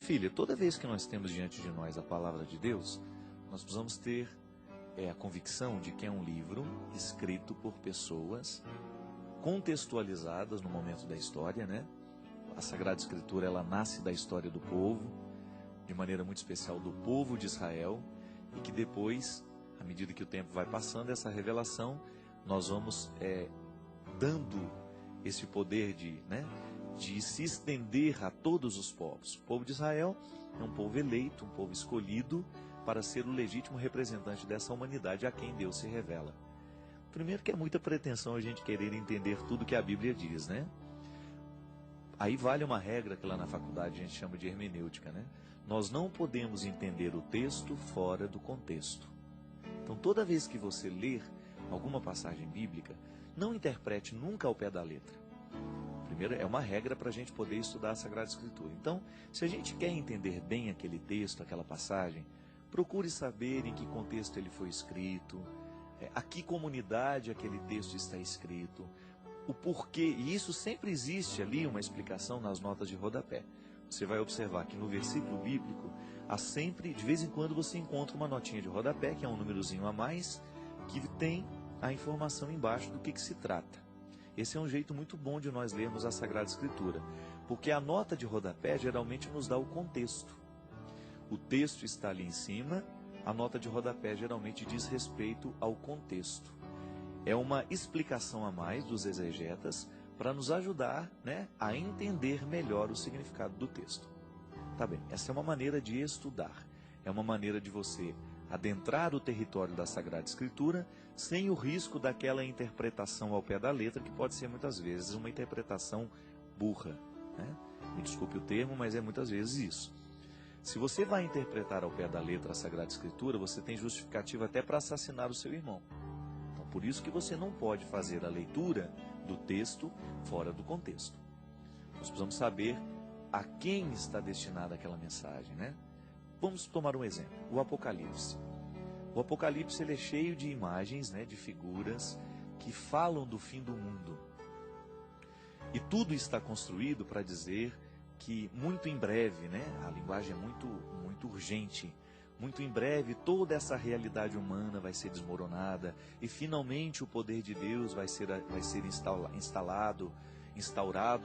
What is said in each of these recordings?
Filha, toda vez que nós temos diante de nós a palavra de Deus, nós precisamos ter a convicção de que é um livro escrito por pessoas contextualizadas no momento da história, né? A Sagrada Escritura, ela nasce da história do povo, de maneira muito especial do povo de Israel, e que depois, à medida que o tempo vai passando, essa revelação, nós vamos dando esse poder de se estender a todos os povos. O povo de Israel é um povo eleito, um povo escolhido para ser o legítimo representante dessa humanidade a quem Deus se revela. Primeiro que é muita pretensão a gente querer entender tudo que a Bíblia diz, né? Aí vale uma regra que lá na faculdade a gente chama de hermenêutica, né? Nós não podemos entender o texto fora do contexto. Então, toda vez que você ler alguma passagem bíblica, não interprete nunca ao pé da letra. Primeiro, é uma regra para a gente poder estudar a Sagrada Escritura. Então, se a gente quer entender bem aquele texto, aquela passagem, procure saber em que contexto ele foi escrito, a que comunidade aquele texto está escrito, o porquê, e isso sempre existe ali uma explicação nas notas de rodapé. Você vai observar que no versículo bíblico, há sempre, de vez em quando você encontra uma notinha de rodapé, que é um númerozinho a mais, que tem a informação embaixo do que se trata. Esse é um jeito muito bom de nós lermos a Sagrada Escritura, porque a nota de rodapé geralmente nos dá o contexto. O texto está ali em cima, a nota de rodapé geralmente diz respeito ao contexto. É uma explicação a mais dos exegetas para nos ajudar, a entender melhor o significado do texto. Tá bem, essa é uma maneira de estudar, é uma maneira de você adentrar o território da Sagrada Escritura sem o risco daquela interpretação ao pé da letra, que pode ser muitas vezes uma interpretação burra, né? Me desculpe o termo, mas é muitas vezes isso. Se você vai interpretar ao pé da letra a Sagrada Escritura, você tem justificativa até para assassinar o seu irmão. Então, por isso que você não pode fazer a leitura do texto fora do contexto. Nós precisamos saber a quem está destinada aquela mensagem, né? Vamos tomar um exemplo, o Apocalipse. O Apocalipse ele é cheio de imagens, de figuras que falam do fim do mundo. E tudo está construído para dizer que muito em breve, a linguagem é muito urgente, muito em breve toda essa realidade humana vai ser desmoronada e finalmente o poder de Deus vai ser instaurado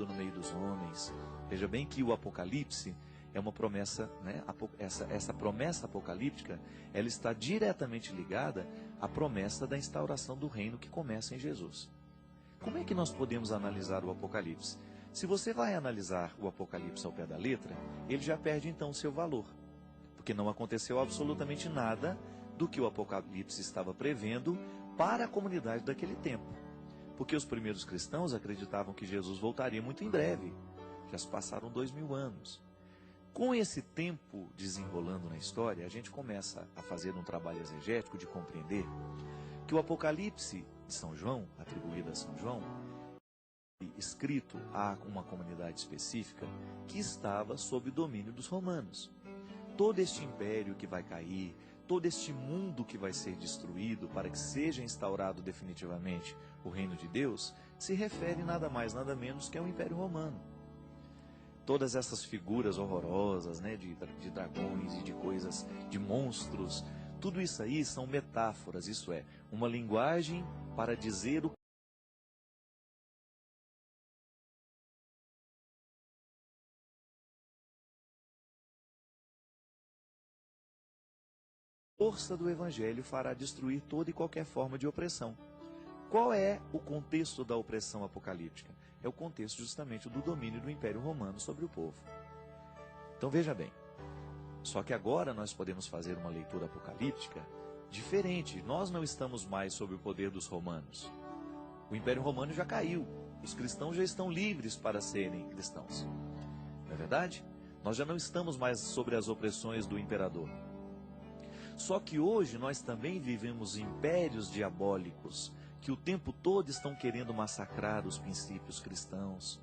no meio dos homens. Veja bem que o Apocalipse é uma promessa, essa promessa apocalíptica, ela está diretamente ligada à promessa da instauração do reino que começa em Jesus. Como é que nós podemos analisar o Apocalipse? Se você vai analisar o Apocalipse ao pé da letra, ele já perde então o seu valor, porque não aconteceu absolutamente nada do que o Apocalipse estava prevendo para a comunidade daquele tempo. Porque os primeiros cristãos acreditavam que Jesus voltaria muito em breve. Já se passaram 2000 anos. Com esse tempo desenrolando na história, a gente começa a fazer um trabalho exegético de compreender que o Apocalipse de São João, atribuído a São João, escrito a uma comunidade específica que estava sob o domínio dos romanos. Todo este império que vai cair, todo este mundo que vai ser destruído para que seja instaurado definitivamente o reino de Deus, se refere nada mais, nada menos que ao Império Romano. Todas essas figuras horrorosas, de dragões e de coisas, de monstros, tudo isso aí são metáforas, isso é, uma linguagem para dizer o força do Evangelho fará destruir toda e qualquer forma de opressão. Qual é o contexto da opressão apocalíptica? É o contexto justamente do domínio do Império Romano sobre o povo. Então veja bem, só que agora nós podemos fazer uma leitura apocalíptica diferente. Nós não estamos mais sob o poder dos romanos. O Império Romano já caiu. Os cristãos já estão livres para serem cristãos. Não é verdade? Nós já não estamos mais sobre as opressões do imperador. Só que hoje nós também vivemos impérios diabólicos que o tempo todo estão querendo massacrar os princípios cristãos.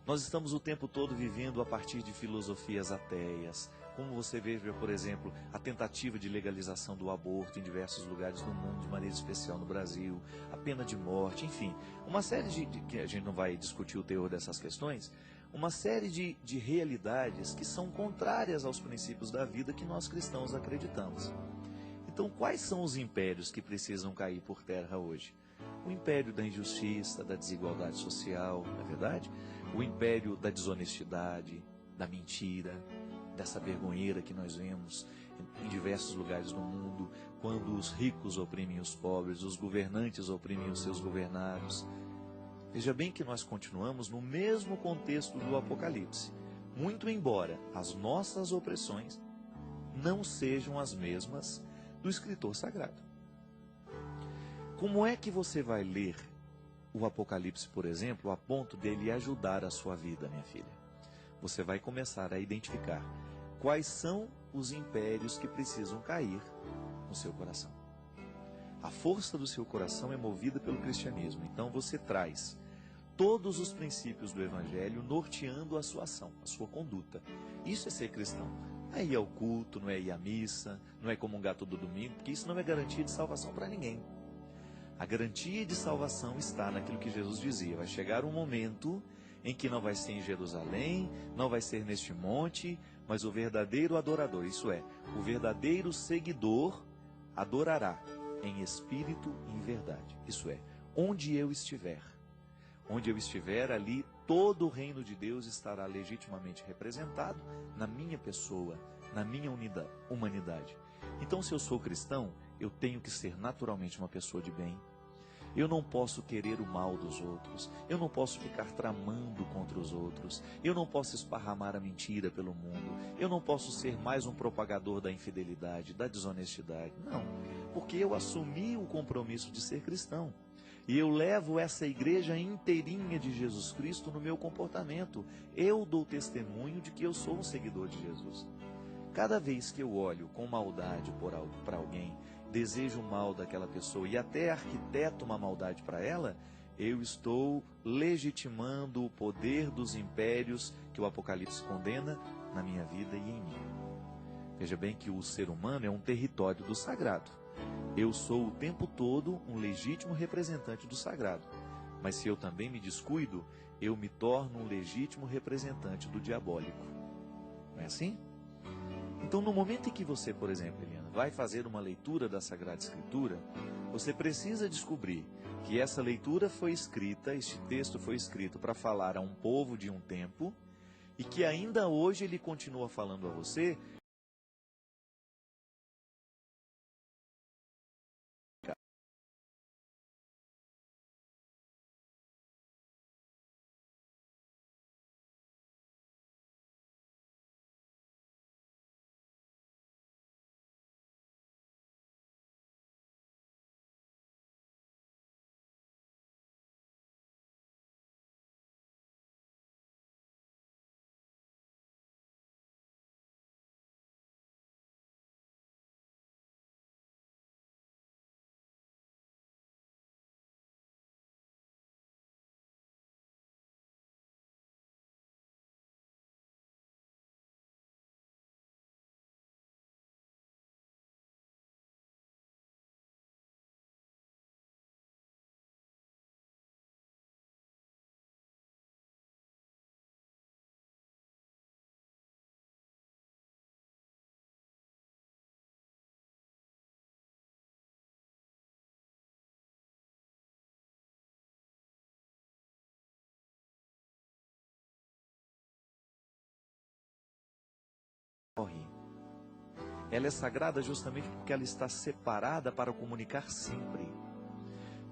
Nós estamos o tempo todo vivendo a partir de filosofias ateias, como você vê, por exemplo, a tentativa de legalização do aborto em diversos lugares do mundo, de maneira especial no Brasil, a pena de morte, enfim, uma série que a gente não vai discutir o teor dessas questões, uma série de realidades que são contrárias aos princípios da vida que nós cristãos acreditamos. Então, quais são os impérios que precisam cair por terra hoje? O império da injustiça, da desigualdade social, não é verdade? O império da desonestidade, da mentira, dessa vergonheira que nós vemos em diversos lugares do mundo, quando os ricos oprimem os pobres, os governantes oprimem os seus governados. Veja bem que nós continuamos no mesmo contexto do Apocalipse, muito embora as nossas opressões não sejam as mesmas do escritor sagrado. Como é que você vai ler o Apocalipse, por exemplo, a ponto dele ajudar a sua vida, minha filha? Você vai começar a identificar quais são os impérios que precisam cair no seu coração. A força do seu coração é movida pelo cristianismo. Então você traz todos os princípios do Evangelho norteando a sua ação, a sua conduta. Isso é ser cristão. Não é ir ao culto, não é ir à missa, não é comungar todo domingo, porque isso não é garantia de salvação para ninguém. A garantia de salvação está naquilo que Jesus dizia. Vai chegar um momento em que não vai ser em Jerusalém, não vai ser neste monte, mas o verdadeiro adorador, isso é, o verdadeiro seguidor, adorará em espírito e em verdade. Isso é, onde eu estiver. Onde eu estiver, ali todo o reino de Deus estará legitimamente representado na minha pessoa, na minha humanidade. Então, se eu sou cristão, eu tenho que ser naturalmente uma pessoa de bem. Eu não posso querer o mal dos outros. Eu não posso ficar tramando contra os outros. Eu não posso esparramar a mentira pelo mundo. Eu não posso ser mais um propagador da infidelidade, da desonestidade. Não, porque eu assumi o compromisso de ser cristão. E eu levo essa igreja inteirinha de Jesus Cristo no meu comportamento. Eu dou testemunho de que eu sou um seguidor de Jesus. Cada vez que eu olho com maldade para alguém, desejo o mal daquela pessoa e até arquiteto uma maldade para ela, eu estou legitimando o poder dos impérios que o Apocalipse condena na minha vida e em mim. Veja bem que o ser humano é um território do sagrado. Eu sou o tempo todo um legítimo representante do sagrado. Mas se eu também me descuido, eu me torno um legítimo representante do diabólico. Não é assim? Então, no momento em que você, por exemplo, Eliana, vai fazer uma leitura da Sagrada Escritura, você precisa descobrir que essa leitura foi escrita, este texto foi escrito para falar a um povo de um tempo, e que ainda hoje ele continua falando a você. Ela é sagrada justamente porque ela está separada para comunicar sempre.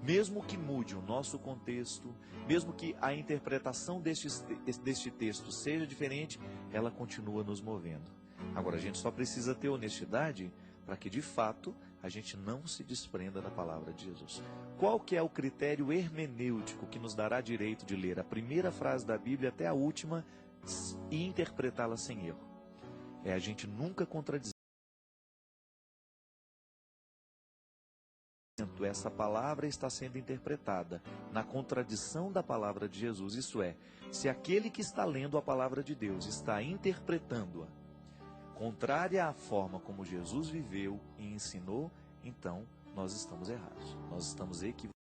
Mesmo que mude o nosso contexto, mesmo que a interpretação deste texto seja diferente, ela continua nos movendo. Agora, a gente só precisa ter honestidade para que, de fato, a gente não se desprenda da palavra de Jesus. Qual que é o critério hermenêutico que nos dará direito de ler a primeira frase da Bíblia até a última e interpretá-la sem erro? É a gente nunca contradizer. Essa palavra está sendo interpretada na contradição da palavra de Jesus. Isso é, se aquele que está lendo a palavra de Deus está interpretando-a contrária à forma como Jesus viveu e ensinou, então nós estamos errados, nós estamos equivocados.